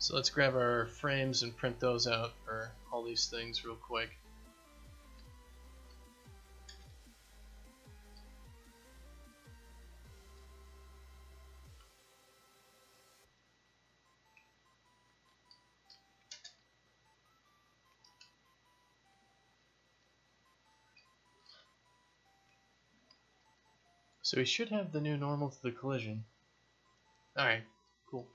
So let's grab our frames and print those out for all these things real quick. So we should have the new normal to the collision. Alright, cool.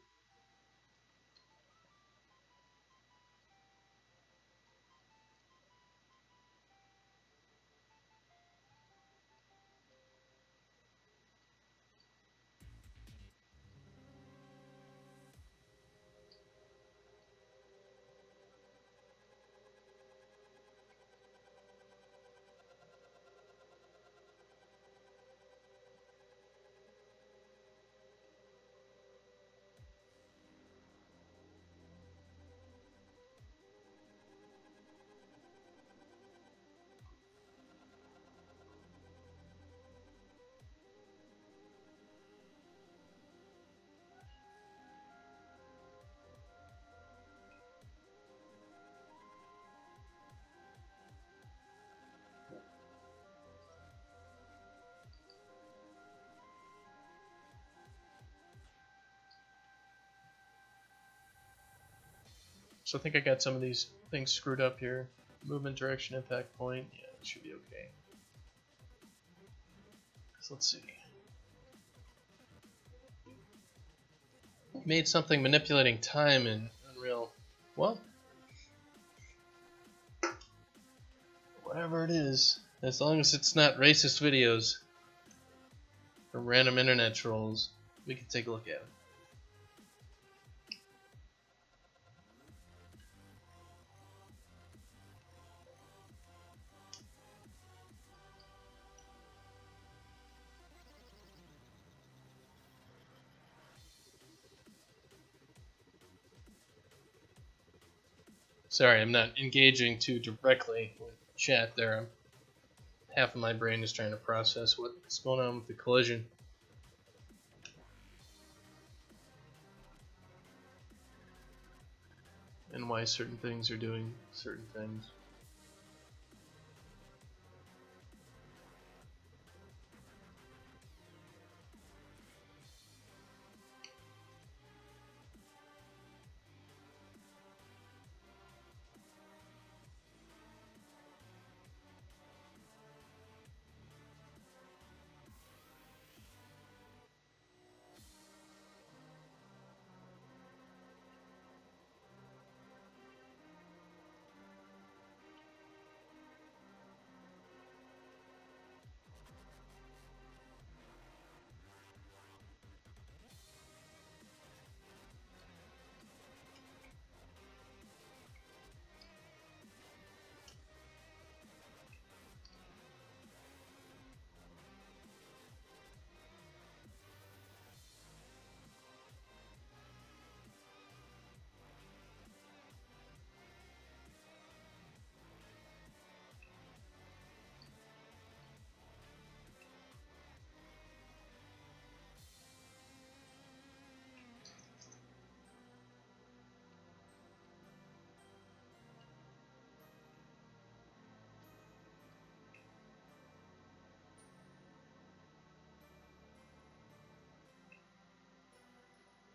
So I think I got some of these things screwed up here. Movement, direction, impact point. Yeah, it should be okay. So let's see. Made something manipulating time in Unreal. Well, whatever it is, as long as it's not racist videos from random internet trolls, we can take a look at it. Sorry, I'm not engaging too directly with chat there. Half of my brain is trying to process what's going on with the collision. And why certain things are doing certain things.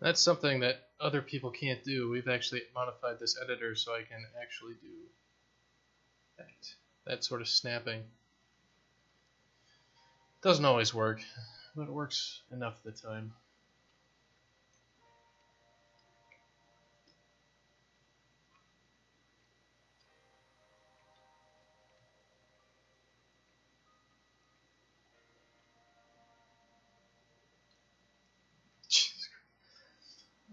That's something that other people can't do. We've actually modified this editor so I can actually do that sort of snapping. Doesn't always work, but it works enough of the time.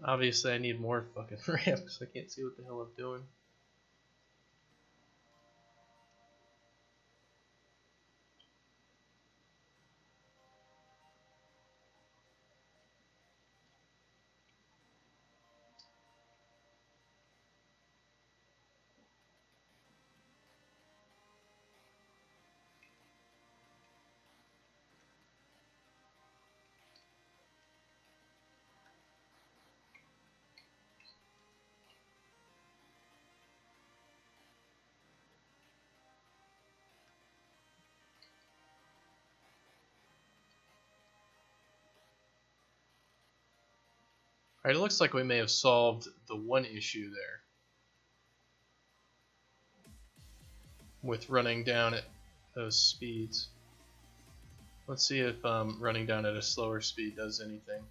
Obviously, I need more fucking RAM because I can't see what the hell I'm doing. Alright, it looks like we may have solved the one issue there with running down at those speeds. Let's see if running down at a slower speed does anything.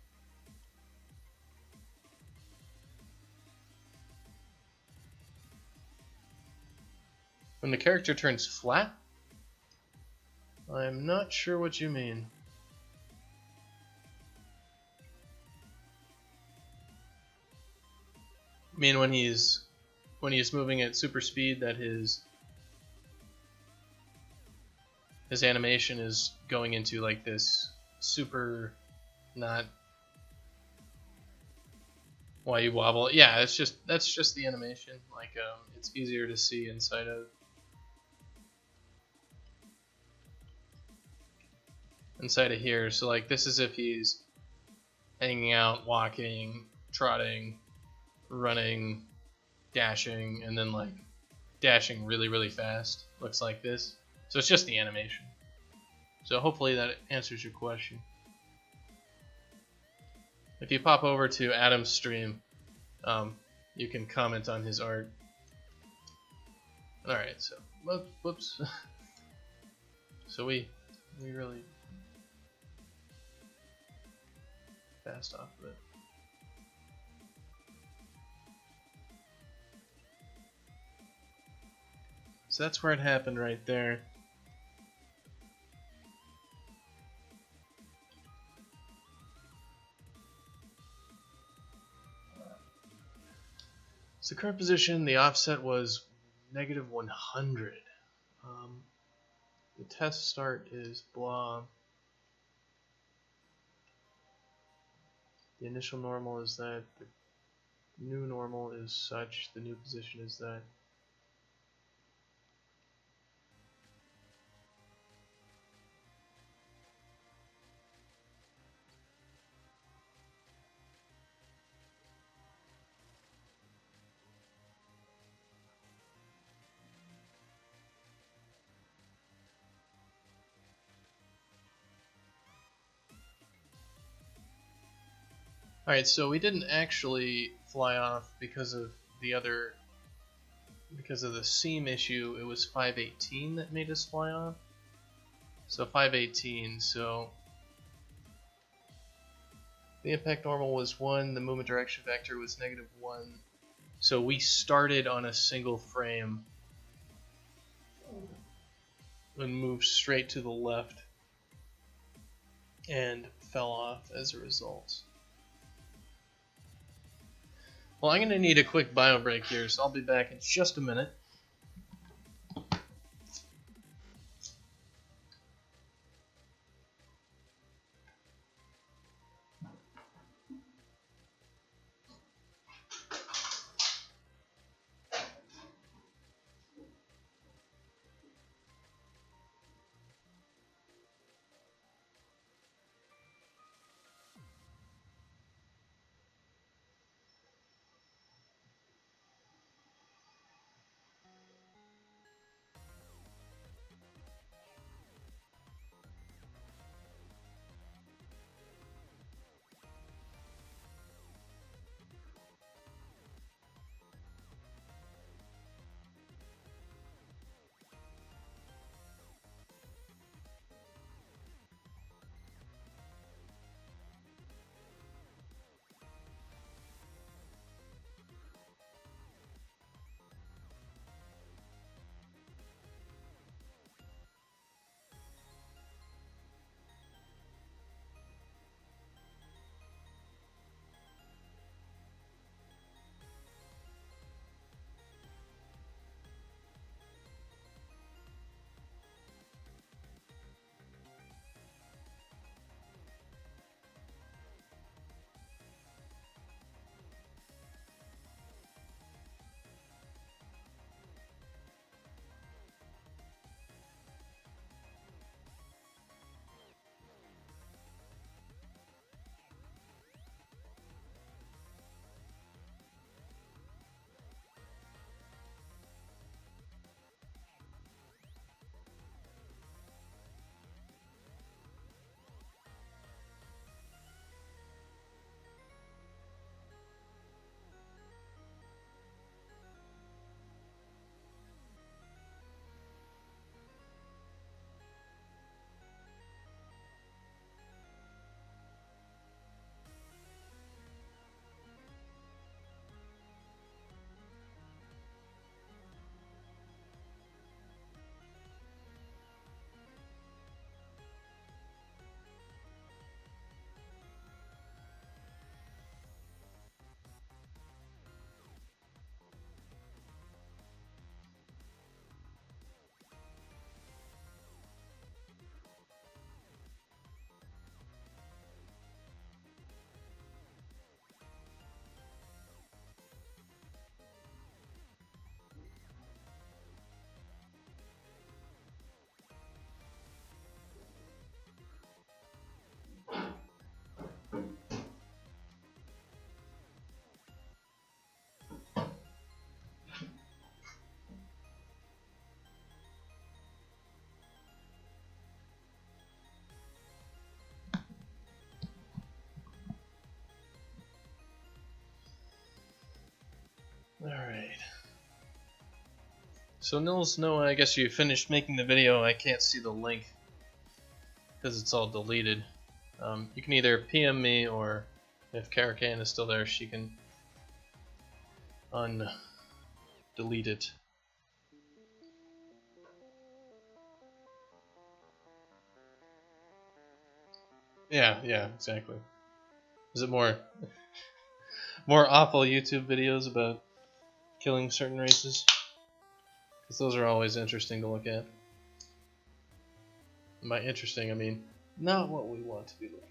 When the character turns flat? I'm not sure what you mean. I mean when he's moving at super speed that his animation is going into like this super not why you wobble. Yeah, that's just the animation. Like it's easier to see inside of here. So like this is if he's hanging out, walking, trotting, running, dashing, and then like dashing really, really fast. Looks like this. So it's just the animation. So hopefully that answers your question. If you pop over to Adam's stream, you can comment on his art. Alright, so whoops. So we really fast off of it. So that's where it happened right there. So current position, the offset was negative 100. The test start is blah. The initial normal is that. The new normal is such. The new position is that. Alright, so we didn't actually fly off because of the seam issue. It was 518 that made us fly off. So 518, so the impact normal was 1, the movement direction vector was negative 1. So we started on a single frame and moved straight to the left and fell off as a result. Well, I'm going to need a quick bio break here, so I'll be back in just a minute. Alright. So Nils, no, I guess you finished making the video. I can't see the link because it's all deleted. You can either PM me, or if Karakan is still there, she can delete it. Yeah, exactly. Is it more awful YouTube videos about killing certain races? Because those are always interesting to look at. And by interesting, I mean not what we want to be looking at.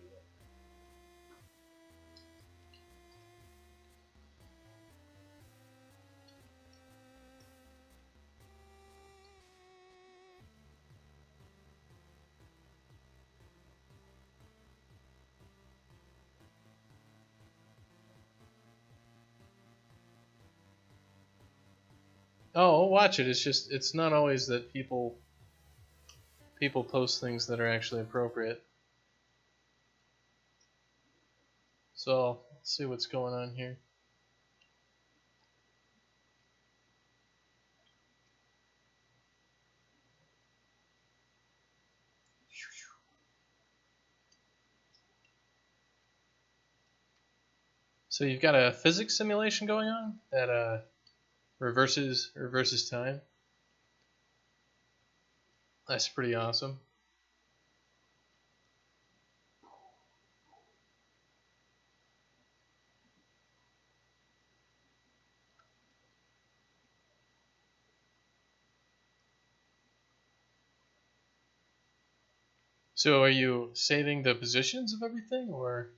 Oh, I'll watch it. It's just, it's not always that people post things that are actually appropriate. So let's see what's going on here. So you've got a physics simulation going on that reverses time. That's pretty awesome. So are you saving the positions of everything, or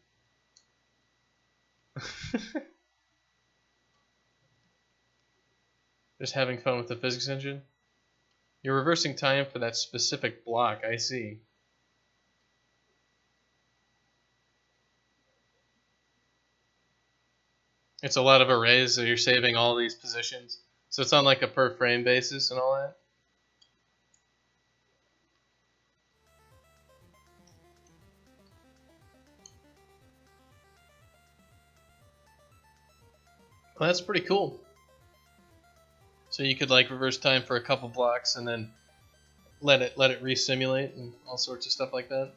just having fun with the physics engine? You're reversing time for that specific block, I see. It's a lot of arrays, so you're saving all these positions. So it's on like a per frame basis and all that? Well, that's pretty cool. So you could like reverse time for a couple blocks and then let it resimulate and all sorts of stuff like that.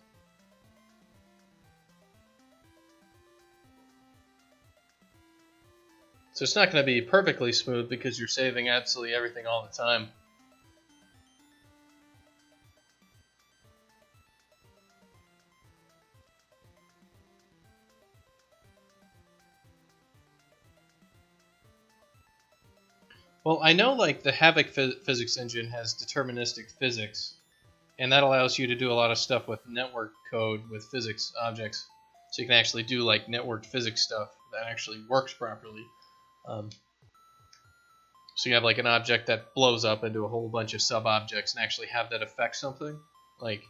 So it's not going to be perfectly smooth because you're saving absolutely everything all the time. Well, I know like the Havoc physics engine has deterministic physics, and that allows you to do a lot of stuff with network code with physics objects. So you can actually do like networked physics stuff that actually works properly. So you have like an object that blows up into a whole bunch of sub-objects and actually have that affect something. Like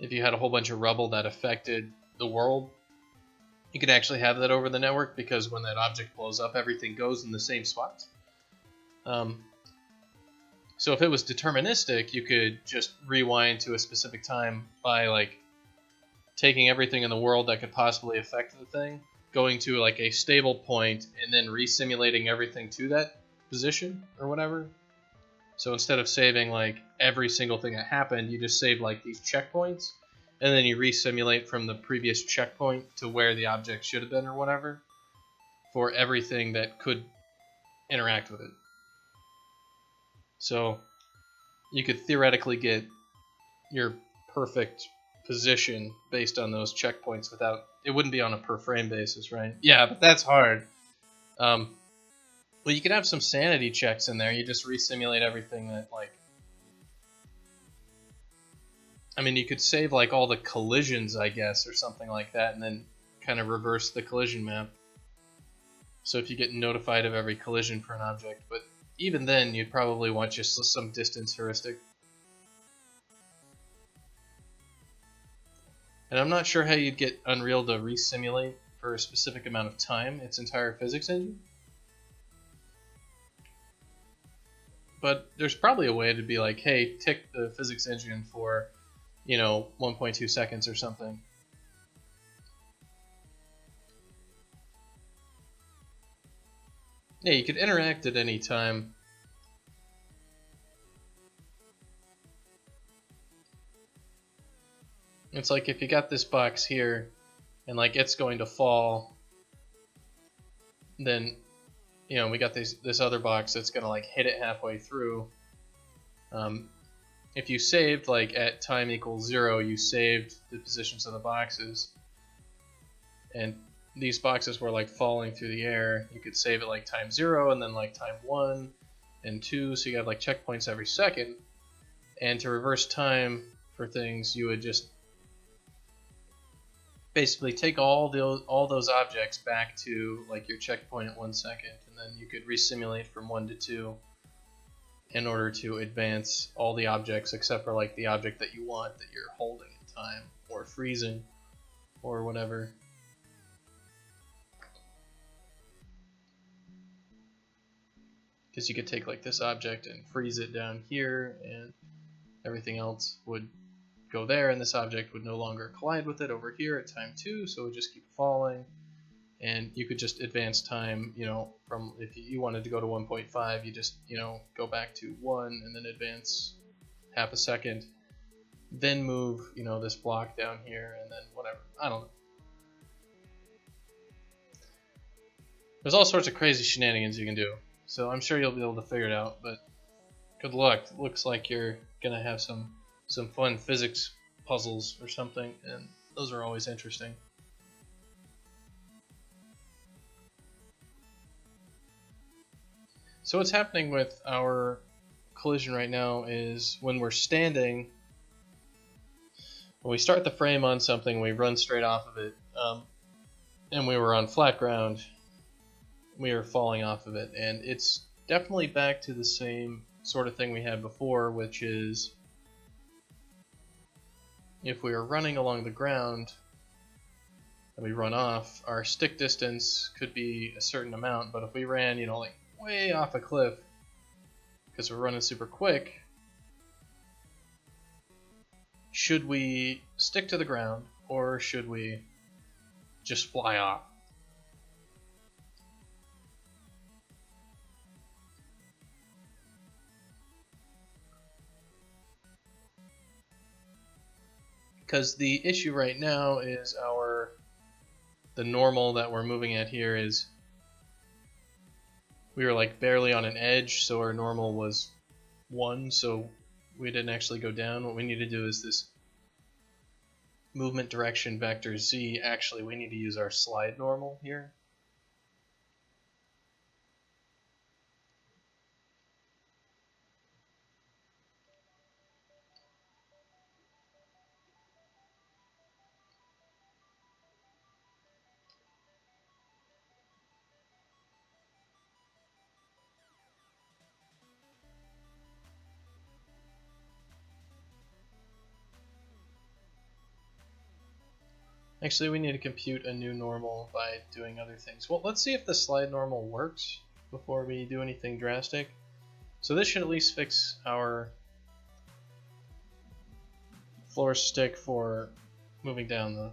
if you had a whole bunch of rubble that affected the world, you could actually have that over the network because when that object blows up, everything goes in the same spots. So if it was deterministic, you could just rewind to a specific time by like taking everything in the world that could possibly affect the thing, going to like a stable point, and then resimulating everything to that position or whatever. So instead of saving like every single thing that happened, you just save like these checkpoints, and then you resimulate from the previous checkpoint to where the object should have been or whatever for everything that could interact with it. So you could theoretically get your perfect position based on those checkpoints without, it wouldn't be on a per frame basis, right? Yeah, but that's hard. Well, you could have some sanity checks in there. You just resimulate everything that like, I mean, you could save like all the collisions, I guess, or something like that, and then kind of reverse the collision map. So if you get notified of every collision for an object, but even then, you'd probably want just some distance heuristic. And I'm not sure how you'd get Unreal to resimulate for a specific amount of time its entire physics engine. But there's probably a way to be like, hey, tick the physics engine for, 1.2 seconds or something. Yeah, you could interact at any time. It's like if you got this box here, and like it's going to fall, then we got this other box that's gonna like hit it halfway through. If you saved like at time equals 0, you saved the positions of the boxes, and these boxes were like falling through the air. You could save it like time 0 and then like time 1 and 2, so you have like checkpoints every second. And to reverse time for things, you would just basically take all those objects back to like your checkpoint at 1 second, and then you could resimulate from 1 to 2 in order to advance all the objects except for like the object that you want that you're holding in time or freezing or whatever. Because you could take like this object and freeze it down here, and everything else would go there, and this object would no longer collide with it over here at time 2, so it would just keep falling. And you could just advance time, from if you wanted to go to 1.5, you just, go back to 1 and then advance half a second, then move, this block down here, and then whatever. I don't know. There's all sorts of crazy shenanigans you can do, so I'm sure you'll be able to figure it out, but good luck. It looks like you're going to have some fun physics puzzles or something, and those are always interesting. So what's happening with our collision right now is when we're standing, when we start the frame on something, we run straight off of it, and we were on flat ground, we were falling off of it, and it's definitely back to the same sort of thing we had before, which is if we were running along the ground and we run off, our stick distance could be a certain amount, but if we ran, like way off a cliff because we're running super quick, should we stick to the ground or should we just fly off? Because the issue right now is the normal that we're moving at here is we were like barely on an edge, so our normal was 1, so we didn't actually go down. What we need to do is this movement direction vector z. Actually, we need to use our slide normal here. Actually, we need to compute a new normal by doing other things. Well, let's see if the slide normal works before we do anything drastic. So this should at least fix our floor stick for moving down the...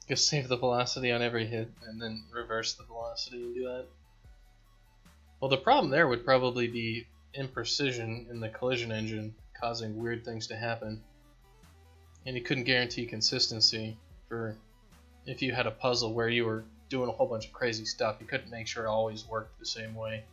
Just save the velocity on every hit and then reverse the velocity and do that. Well, the problem there would probably be imprecision in the collision engine causing weird things to happen. And you couldn't guarantee consistency for if you had a puzzle where you were doing a whole bunch of crazy stuff. You couldn't make sure it always worked the same way.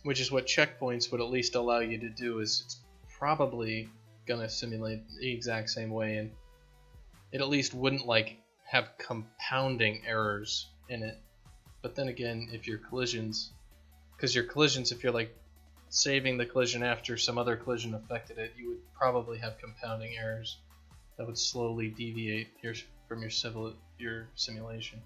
Which is what checkpoints would at least allow you to do, is it's probably gonna simulate the exact same way, and it at least wouldn't like have compounding errors in it. But then again, if your collisions, because your collisions, if you're like saving the collision after some other collision affected it, you would probably have compounding errors that would slowly deviate from your simulation.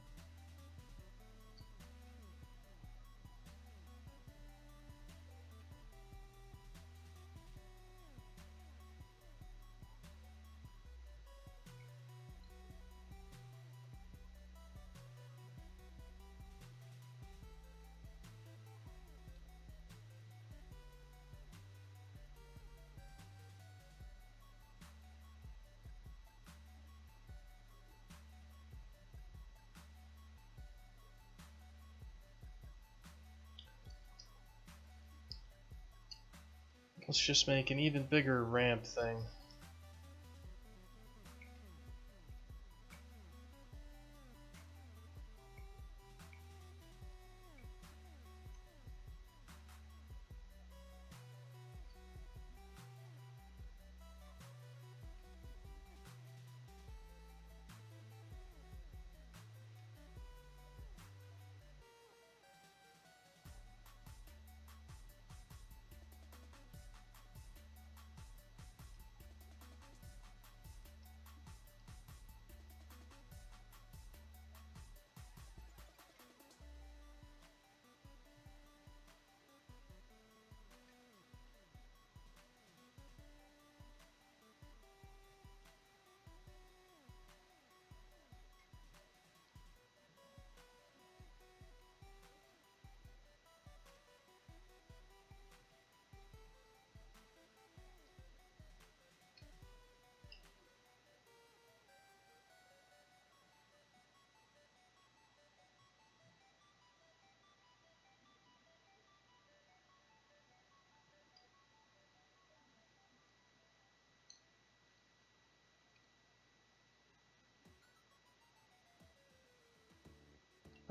Let's just make an even bigger ramp thing.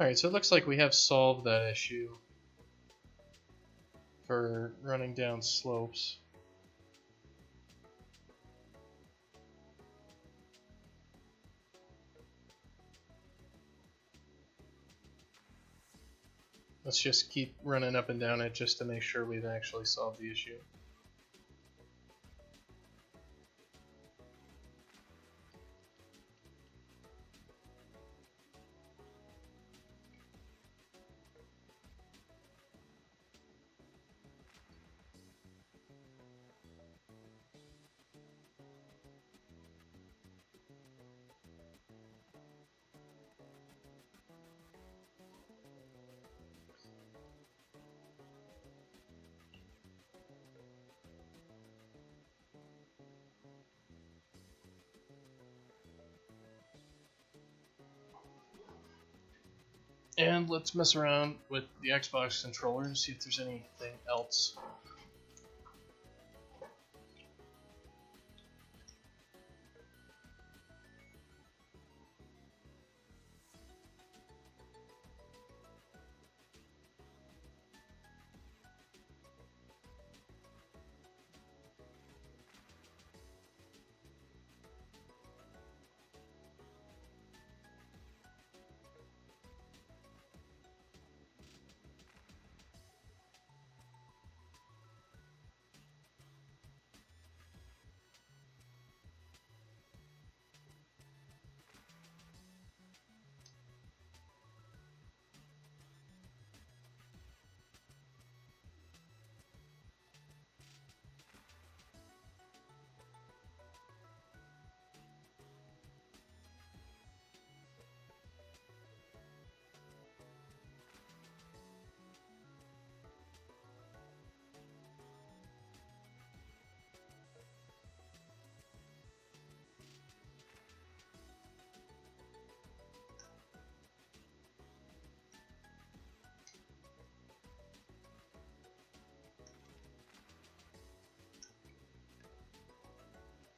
Alright, so it looks like we have solved that issue for running down slopes. Let's just keep running up and down it just to make sure we've actually solved the issue. And let's mess around with the Xbox controller and see if there's anything else.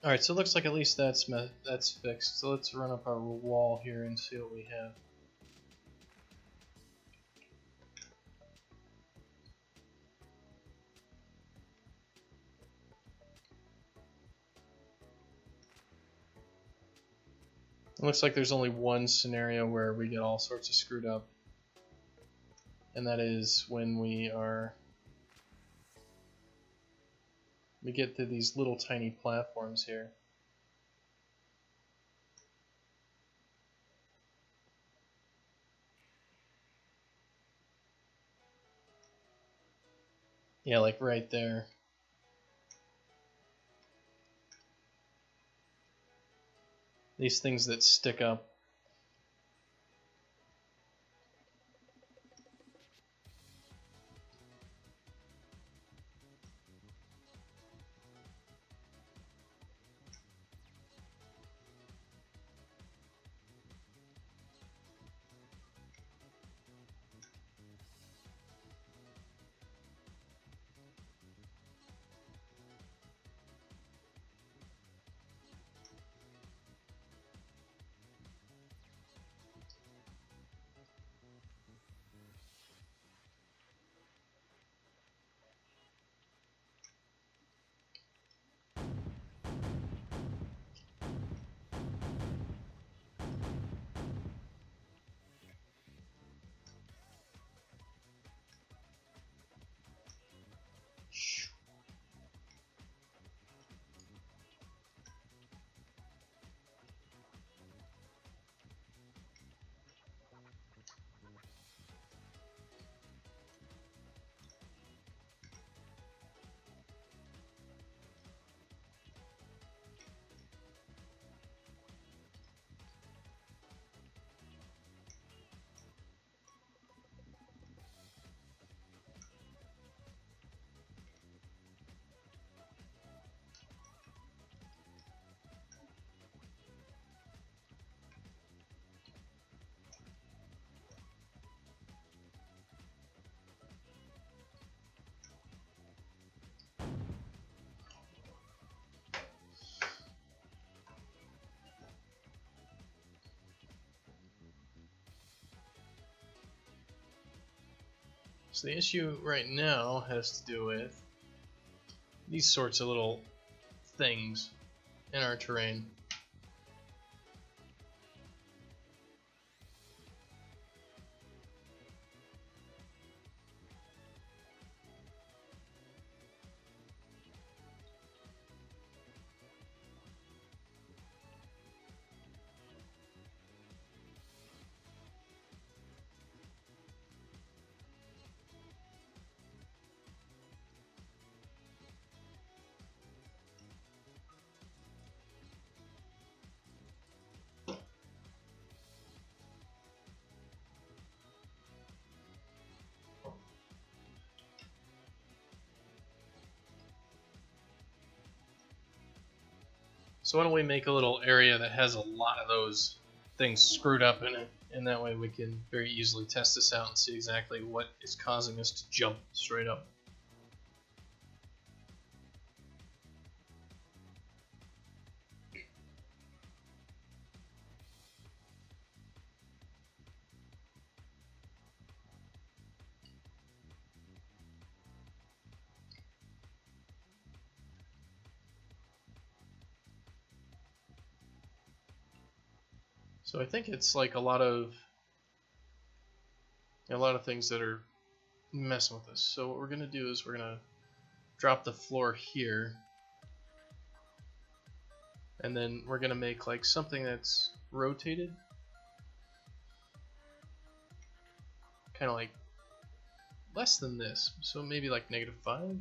Alright, so it looks like at least that's fixed. So let's run up our wall here and see what we have. It looks like there's only one scenario where we get all sorts of screwed up. And that is when we get to these little tiny platforms here. Yeah, like right there. These things that stick up. So the issue right now has to do with these sorts of little things in our terrain. So why don't we make a little area that has a lot of those things screwed up in it, and that way we can very easily test this out and see exactly what is causing us to jump straight up. So I think it's like a lot of things that are messing with us. So what we're gonna do is we're gonna drop the floor here, and then we're gonna make like something that's rotated, kind of like less than this, so maybe like -5.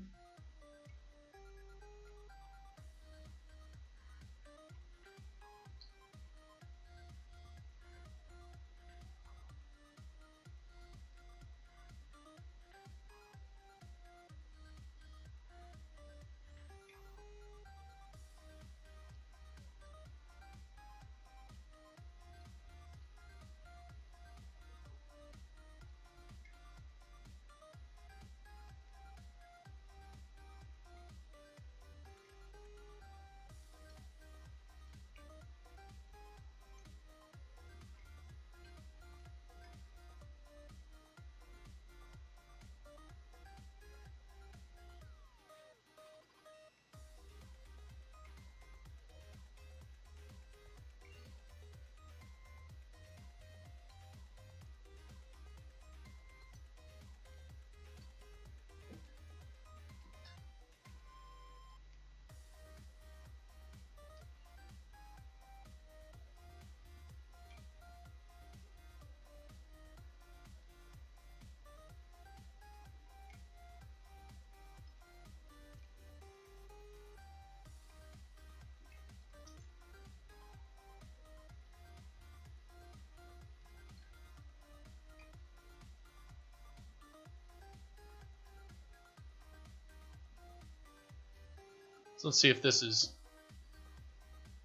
So let's see if this is.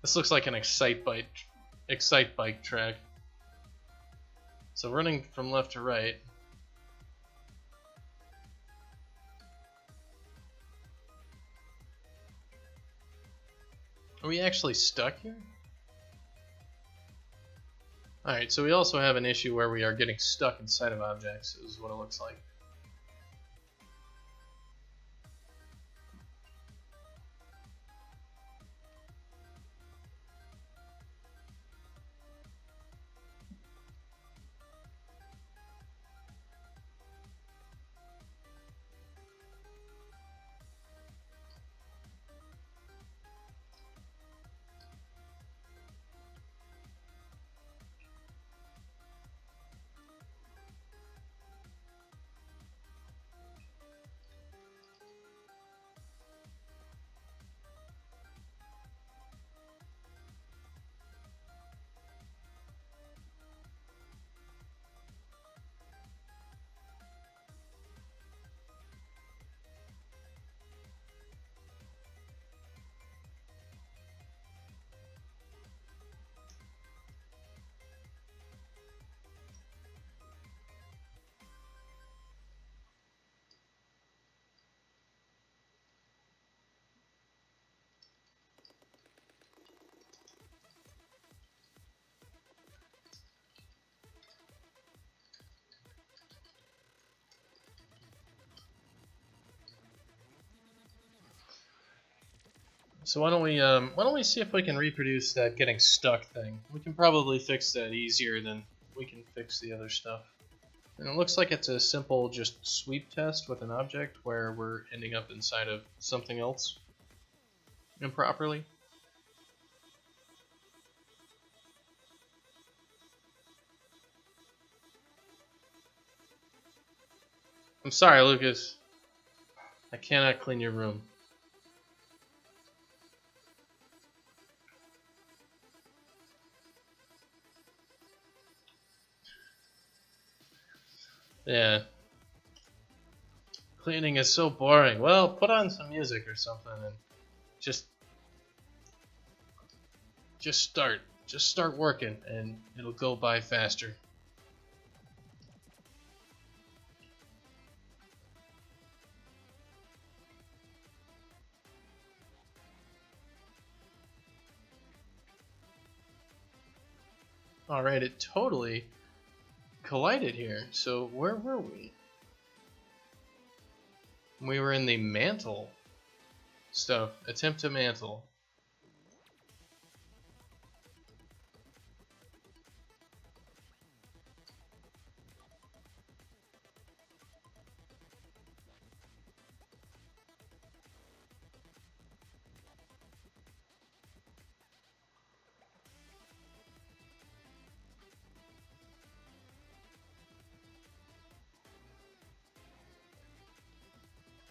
This looks like an excite bike track. So running from left to right. Are we actually stuck here? Alright, so we also have an issue where we are getting stuck inside of objects, is what it looks like. So why don't we see if we can reproduce that getting stuck thing? We can probably fix that easier than we can fix the other stuff. And it looks like it's a simple just sweep test with an object where we're ending up inside of something else improperly. I'm sorry, Lucas. I cannot clean your room. Yeah. Cleaning is so boring. Well, put on some music or something and just start. Just start working and it'll go by faster. Alright, it totally collided here. So where were we? We were in the mantle stuff. Attempt to mantle.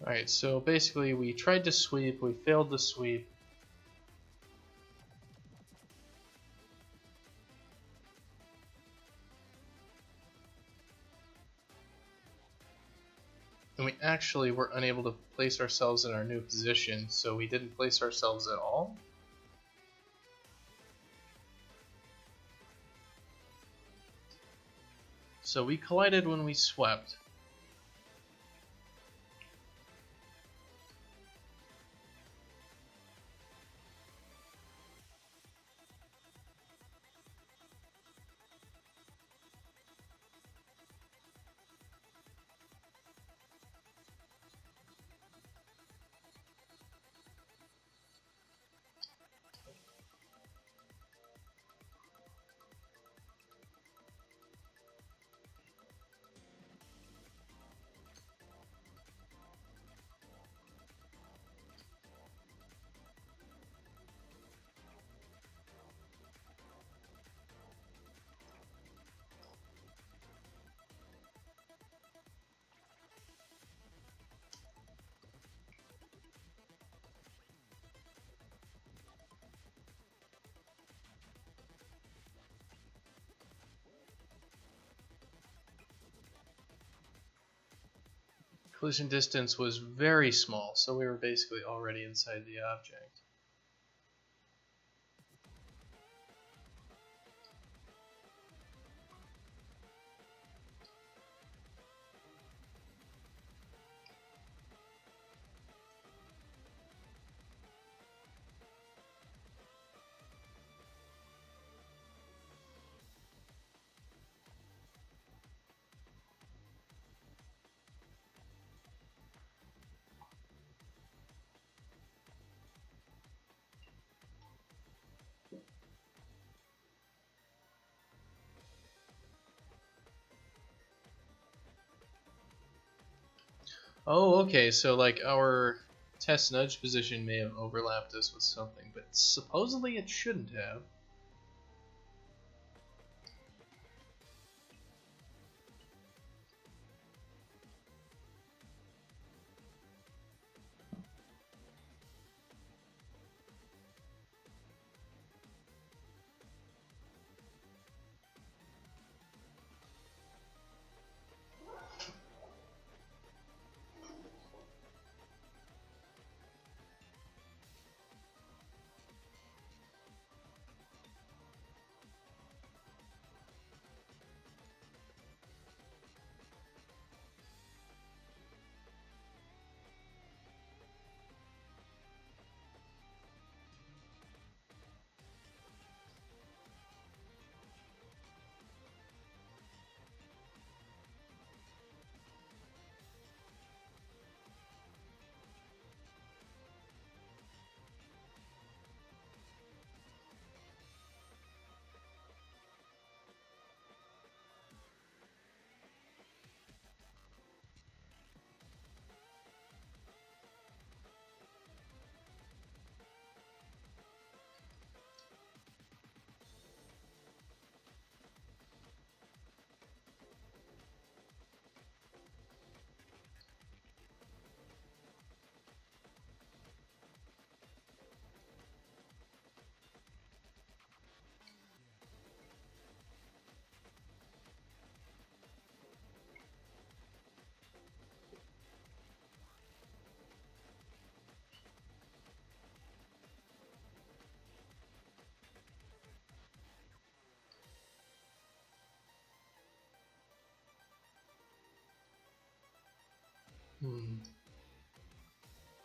Alright, so basically we tried to sweep, we failed to sweep. And we actually were unable to place ourselves in our new position, so we didn't place ourselves at all. So we collided when we swept. Collision distance was very small, so we were basically already inside the object. Oh, okay, so like our test nudge position may have overlapped us with something, but supposedly it shouldn't have.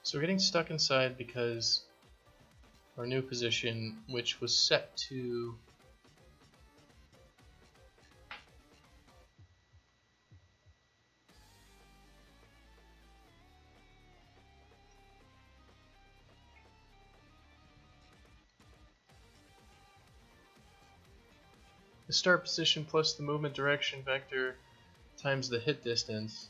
So we're getting stuck inside because our new position, which was set to the start position plus the movement direction vector times the hit distance.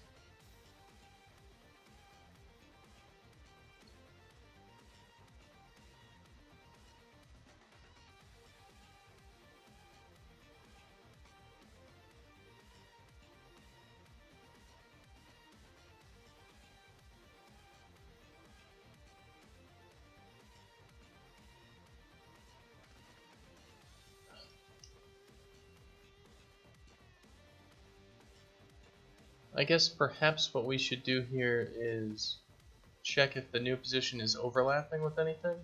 I guess perhaps what we should do here is check if the new position is overlapping with anything.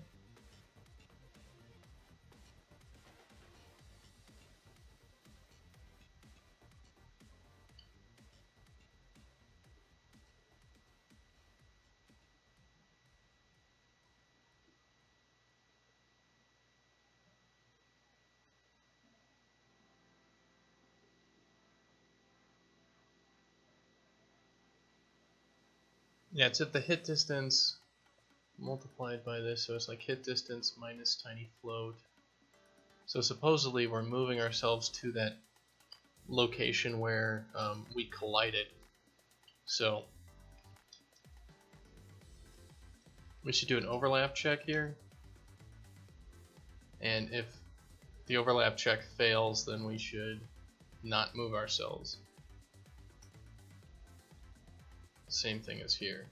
Yeah, it's at the hit distance multiplied by this, so it's like hit distance minus tiny float. So supposedly we're moving ourselves to that location where we collided. So we should do an overlap check here. And if the overlap check fails, then we should not move ourselves. Same thing as here.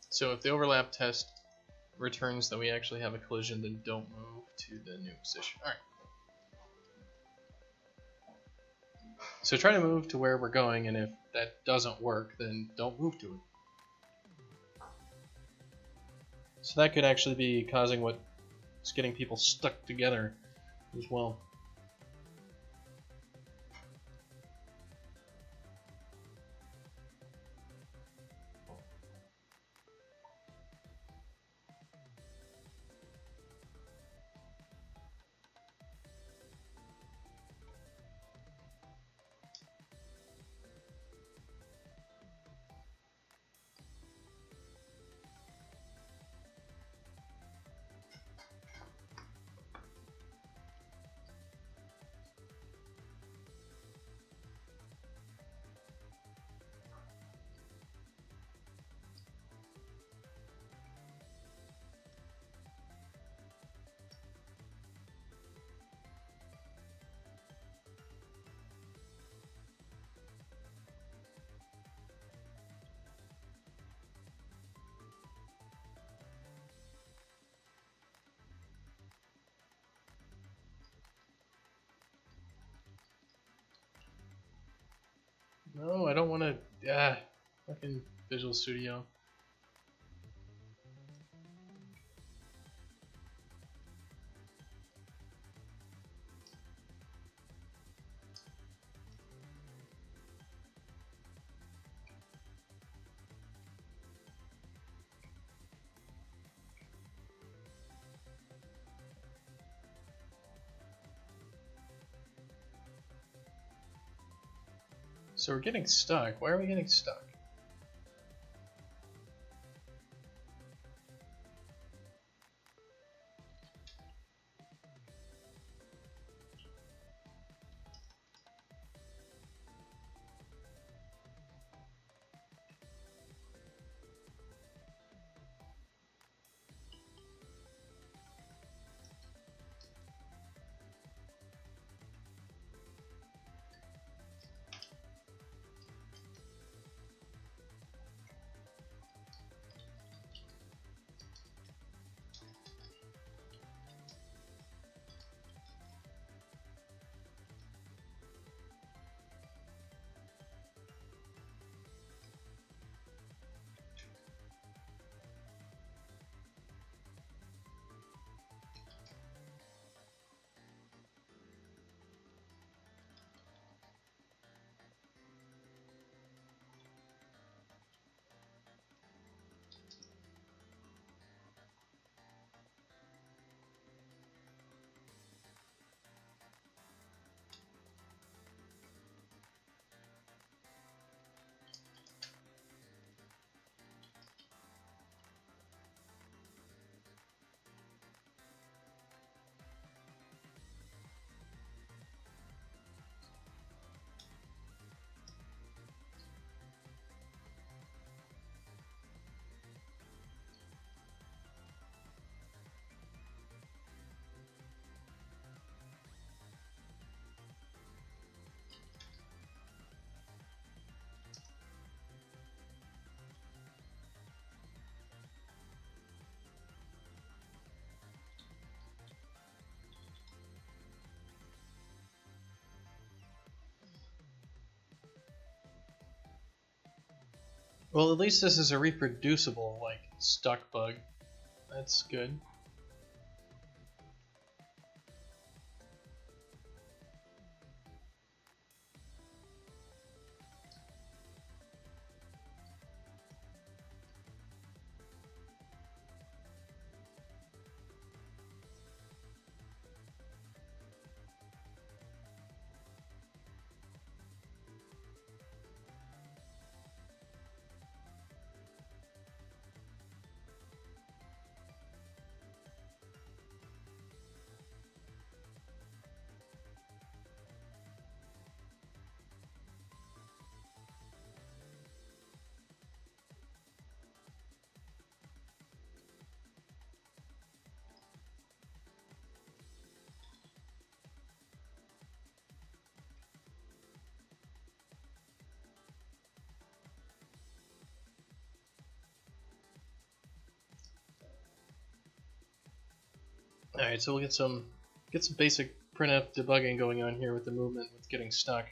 So if the overlap test returns that we actually have a collision, then don't move to the new position. Alright. So try to move to where we're going, and if that doesn't work, then don't move to it. So that could actually be causing what's getting people stuck together as well. No, I don't want to. Fucking Visual Studio. So we're getting stuck. Why are we getting stuck? Well, at least this is a reproducible, like, stuck bug. That's good. Alright, so we'll get some basic printf debugging going on here with the movement with getting stuck.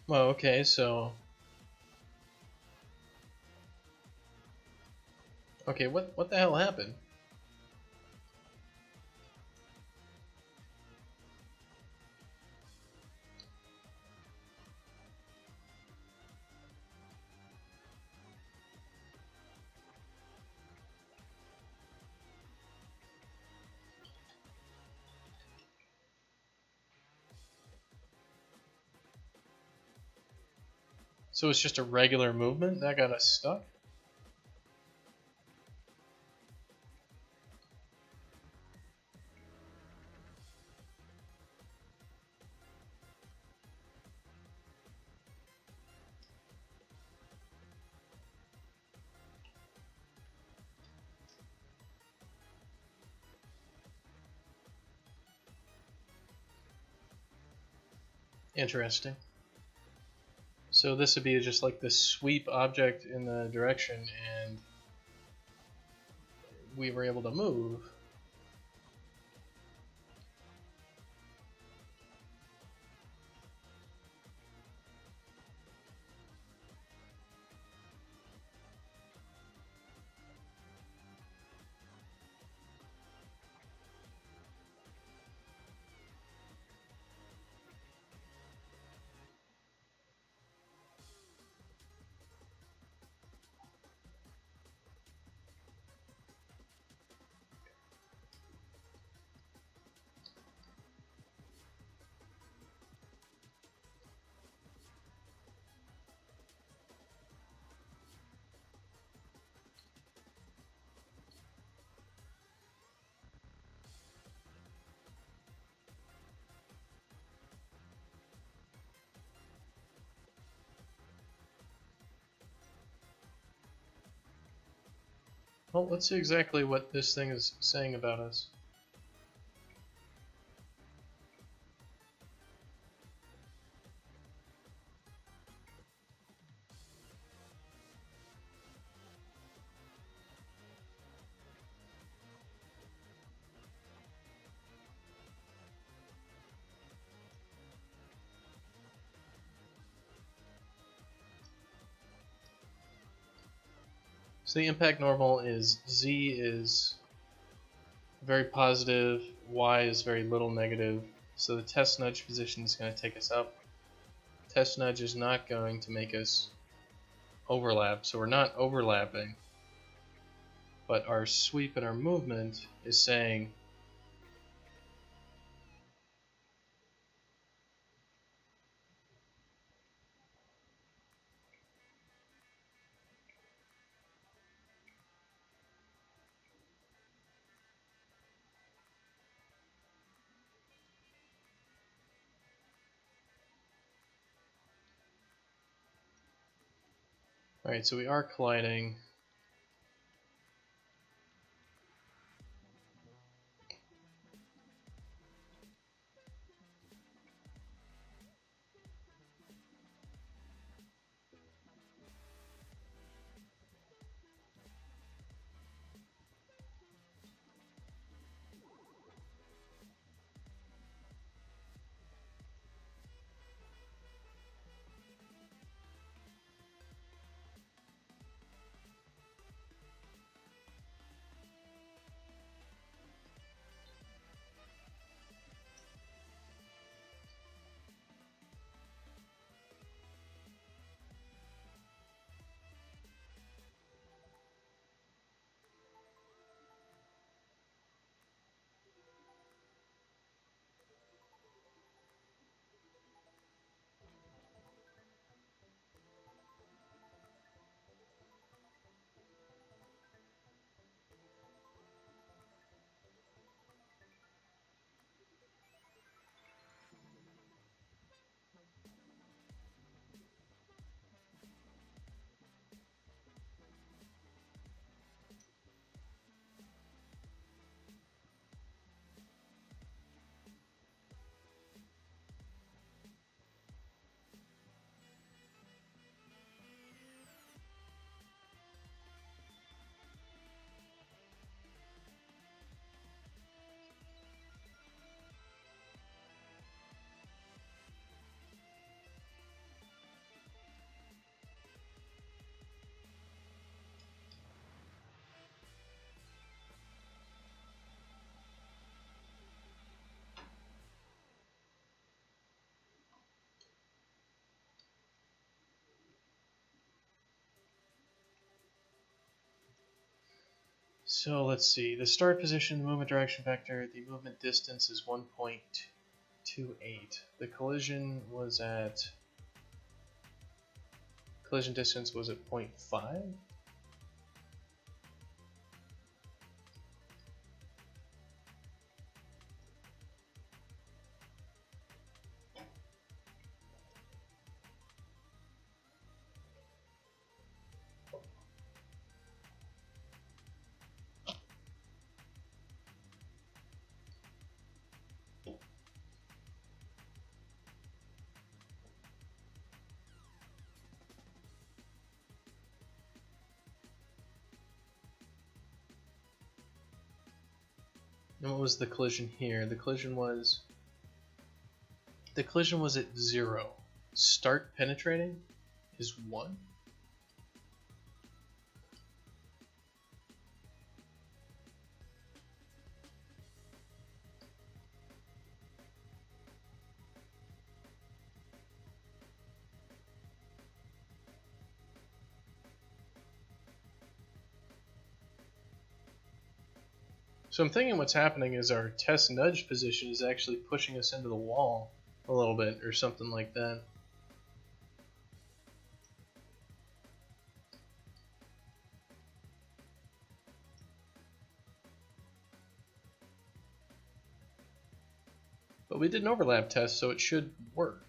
Well, okay, so... Okay, what the hell happened? So it's just a regular movement that got us stuck? Interesting. So this would be just like the sweep object in the direction, and we were able to move. Well, let's see exactly what this thing is saying about us. So the impact normal is Z is very positive, Y is very little negative. So the test nudge position is going to take us up. Test nudge is not going to make us overlap, so we're not overlapping. But our sweep and our movement is saying Alright, so we are colliding. So let's see. The start position, the movement direction vector, the movement distance is 1.28. The collision distance was at 0.5. And what was the collision here? The collision was at 0. Start penetrating is 1. So I'm thinking what's happening is our test nudge position is actually pushing us into the wall a little bit or something like that. But we did an overlap test, so it should work.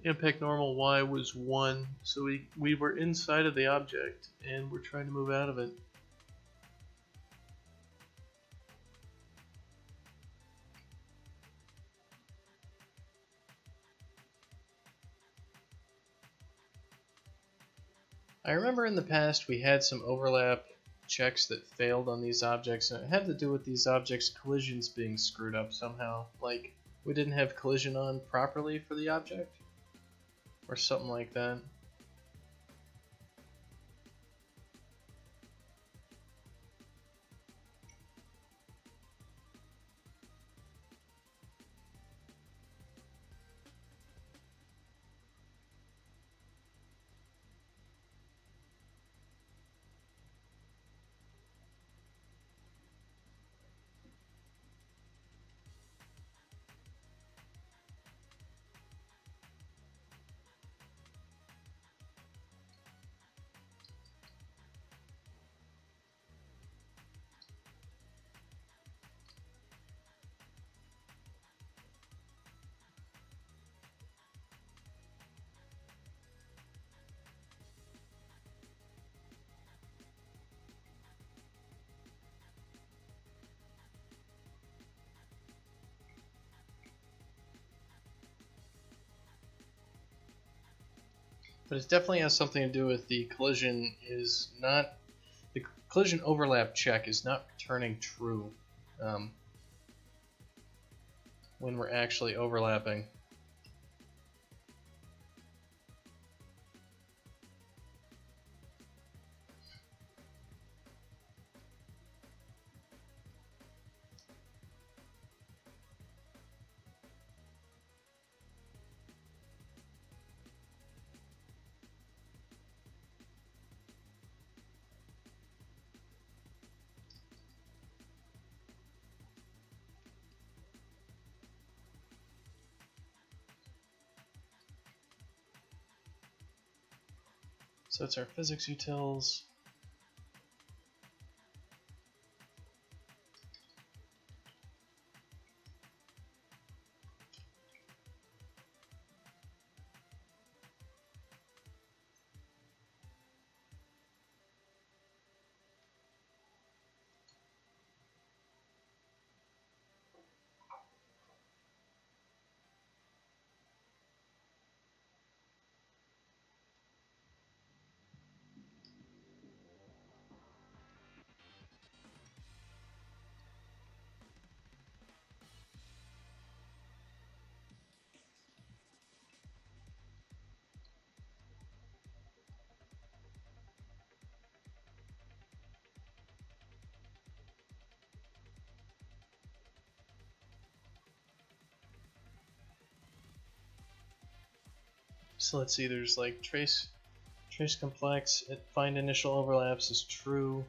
Impact normal y was 1, so we were inside of the object and we're trying to move out of it. I remember in the past we had some overlap checks that failed on these objects, and it had to do with these objects' collisions being screwed up somehow. Like, we didn't have collision on properly for the object, or something like that. But it definitely has something to do with the collision is not, the collision overlap check is not returning true when we're actually overlapping. So it's our physics utils. So let's see, there's like trace complex, find initial overlaps is true.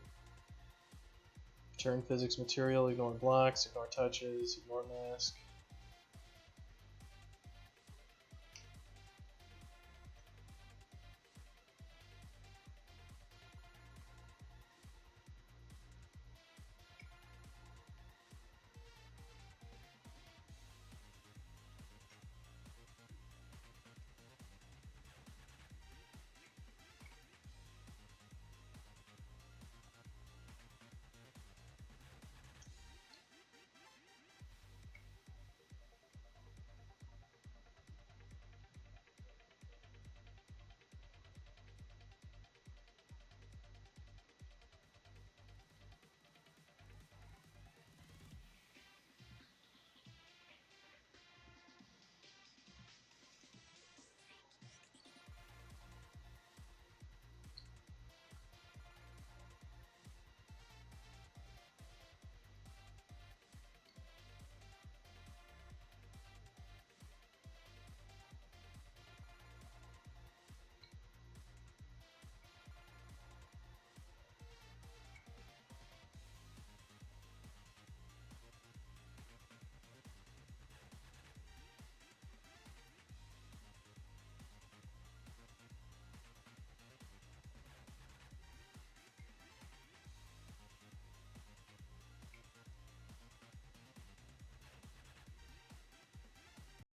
Turn physics material, ignore blocks, ignore touches, ignore mask.